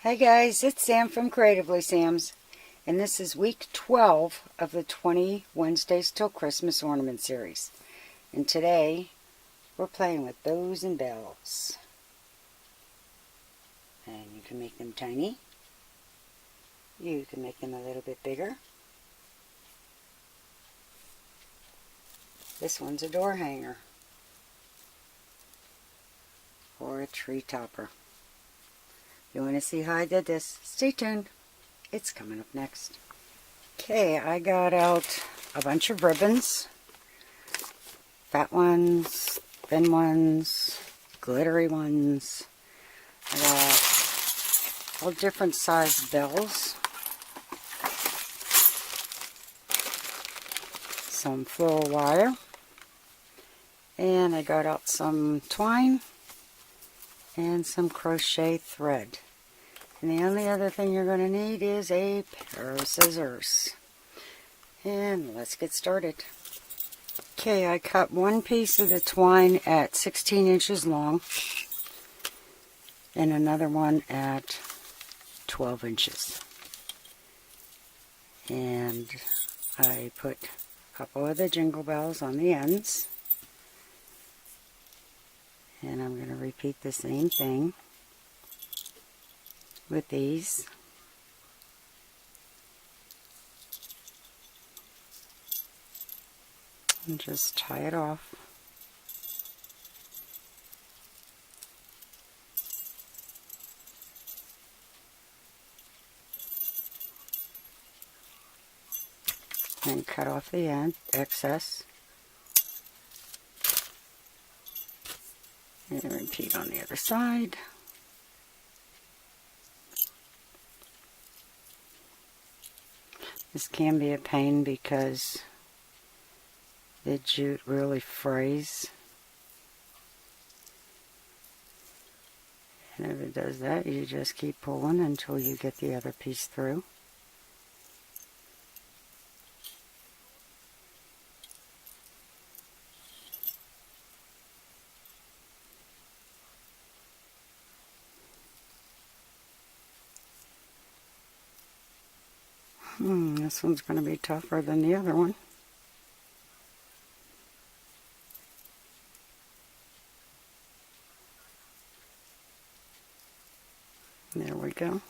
Hi guys, it's Sam from Creatively Sam's, and this is week 12 of the 20 Wednesdays Till Christmas Ornament Series. And today, we're playing with bows and bells. And you can make them tiny. You can make them a little bit bigger. This one's a door hanger. Or a tree topper. You want to see how I did this? Stay tuned. It's coming up next. Okay, I got out a bunch of ribbons. Fat ones, thin ones, glittery ones. I got all different size bells. Some floral wire. And I got out some twine and some crochet thread. And the only other thing you're going to need is a pair of scissors. And let's get started. Okay, I cut one piece of the twine at 16 inches long and another one at 12 inches. And I put a couple of the jingle bells on the ends. And I'm going to repeat the same thing with these. And just tie it off. And cut off the end, excess. And repeat on the other side. This can be a pain because the jute really frays. And if it does that, you just keep pulling until you get the other piece through. This one's going to be tougher than the other one. There we go.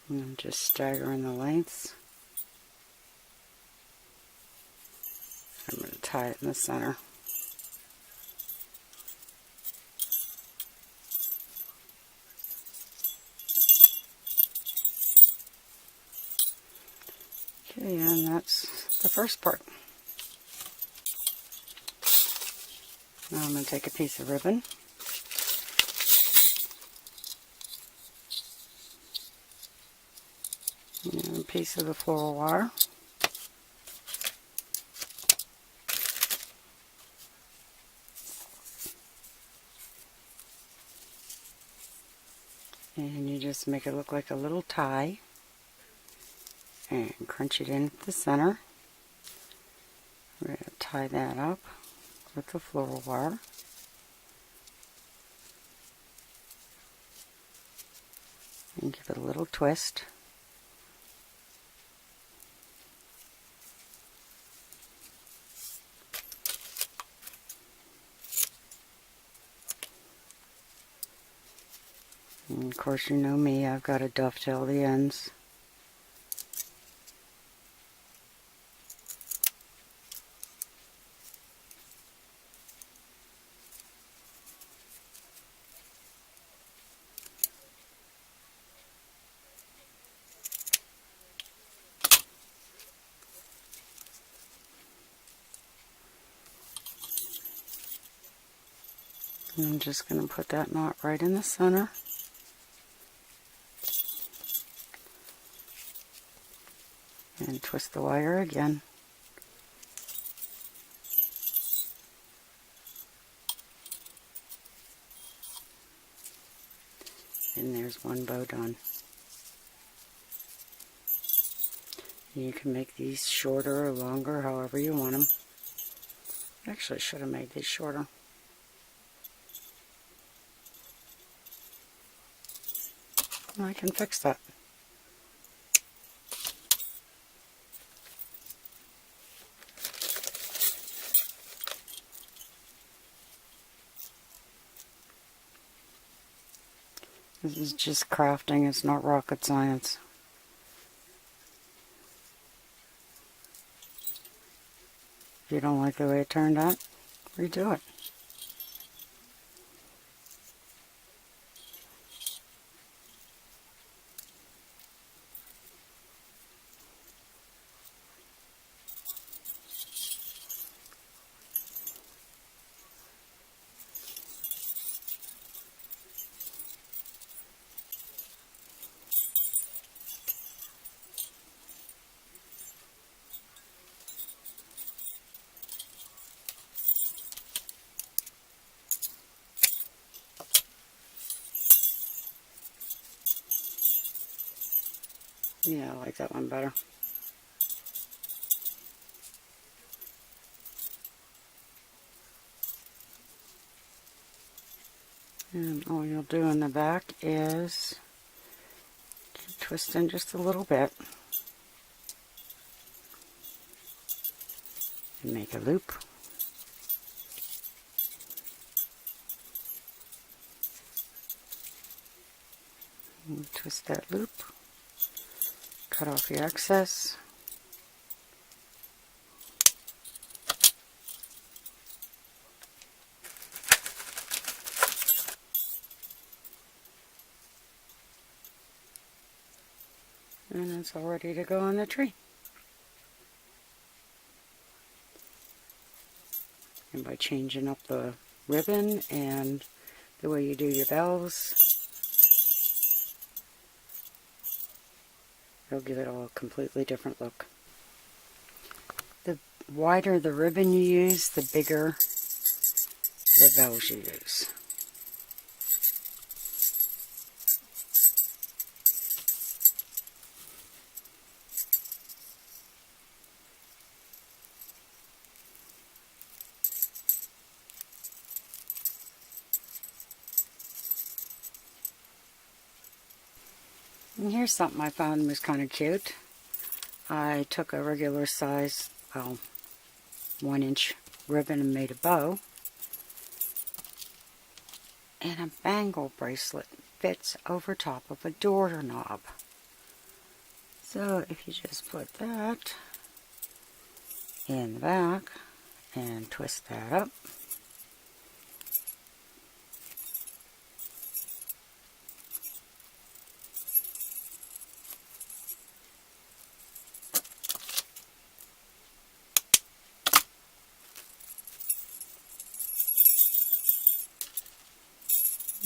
And I'm just staggering the lengths. I'm going to tie it in the center. Okay, and that's the first part. Now I'm going to take a piece of ribbon. And a piece of the floral wire. And you just make it look like a little tie. And crunch it in at the center. We're going to tie that up with the floral wire. And give it a little twist. And of course, you know me, I've got to dovetail the ends. I'm just going to put that knot right in the center. And twist the wire again. And there's one bow done. You can make these shorter or longer, however you want them. Actually, I should have made these shorter. I can fix that. This is just crafting, it's not rocket science. If you don't like the way it turned out, redo it. Yeah, I like that one better. And all you'll do in the back is keep twisting just a little bit and make a loop. And twist that loop, cut off the excess. And it's all ready to go on the tree. And by changing up the ribbon and the way you do your bells, it'll give it all a completely different look. The wider the ribbon you use, the bigger the bells you use. And here's something I found was kind of cute. I took a regular size, 1-inch ribbon and made a bow. And a bangle bracelet fits over top of a doorknob. So if you just put that in the back and twist that up,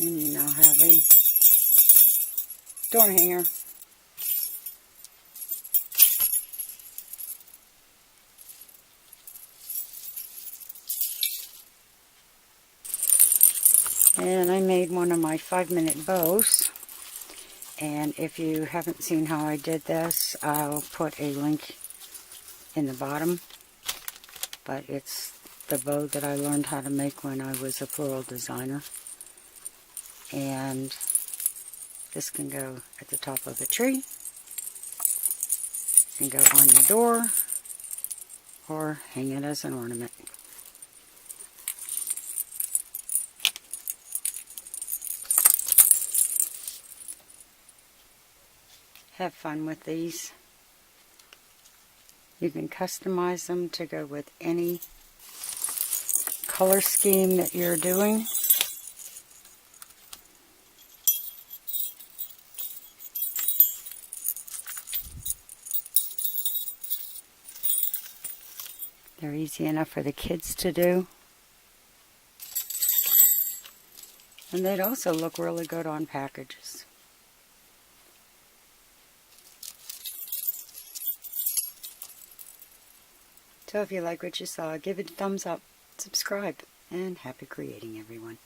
and you now have a door hanger. And I made one of my 5-minute bows. And if you haven't seen how I did this, I'll put a link in the bottom. But it's the bow that I learned how to make when I was a floral designer. And this can go at the top of a tree, can go on your door, or hang it as an ornament. Have fun with these. You can customize them to go with any color scheme that you're doing. They're easy enough for the kids to do. And they'd also look really good on packages. So if you like what you saw, give it a thumbs up, subscribe, and happy creating, everyone.